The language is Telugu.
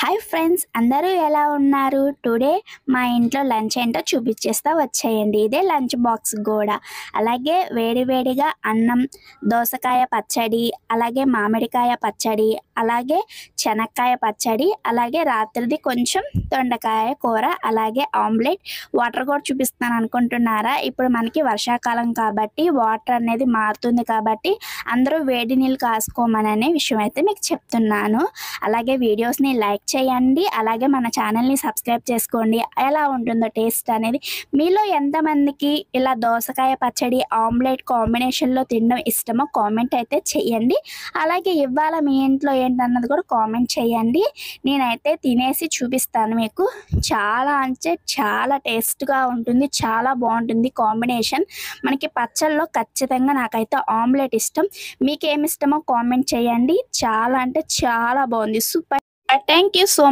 హాయ్ ఫ్రెండ్స్, అందరూ ఎలా ఉన్నారు? టుడే మా ఇంట్లో లంచ్ ఏంటో చూపించేస్తా వచ్చేయండి. ఇదే లంచ్ బాక్స్ కూడా. అలాగే వేడివేడిగా అన్నం, దోసకాయ పచ్చడి, అలాగే మామిడికాయ పచ్చడి, అలాగే చెనక్కాయ పచ్చడి, అలాగే రాత్రిది కొంచెం దొండకాయ కూర, అలాగే ఆమ్లెట్. వాటర్ కూడా చూపిస్తాను అనుకుంటున్నారా? ఇప్పుడు మనకి వర్షాకాలం కాబట్టి వాటర్ అనేది మారుతుంది కాబట్టి అందరూ వేడి నీళ్ళు కాసుకోమననే విషయం అయితే మీకు చెప్తున్నాను. అలాగే వీడియోస్ని లైక్ చేయండి, అలాగే మన ఛానల్ని సబ్స్క్రైబ్ చేసుకోండి. ఎలా ఉంటుందో టేస్ట్ అనేది మీలో ఎంతమందికి ఇలా దోసకాయ పచ్చడి ఆమ్లెట్ కాంబినేషన్లో తినడం ఇష్టమో కామెంట్ అయితే చేయండి. అలాగే ఇవాళ మీ ఇంట్లో ఏంటన్నది కూడా కామెంట్ చేయండి. నేనైతే తినేసి చూపిస్తాను మీకు. చాలా అంటే చాలా టేస్ట్గా ఉంటుంది, చాలా బాగుంటుంది కాంబినేషన్. మనకి పచ్చళ్ళలో ఖచ్చితంగా నాకైతే ఆమ్లెట్ ఇష్టం. మీకేమి ఇష్టమో కామెంట్ చేయండి. చాలా అంటే చాలా బాగుంది, సూపర్. Thank you so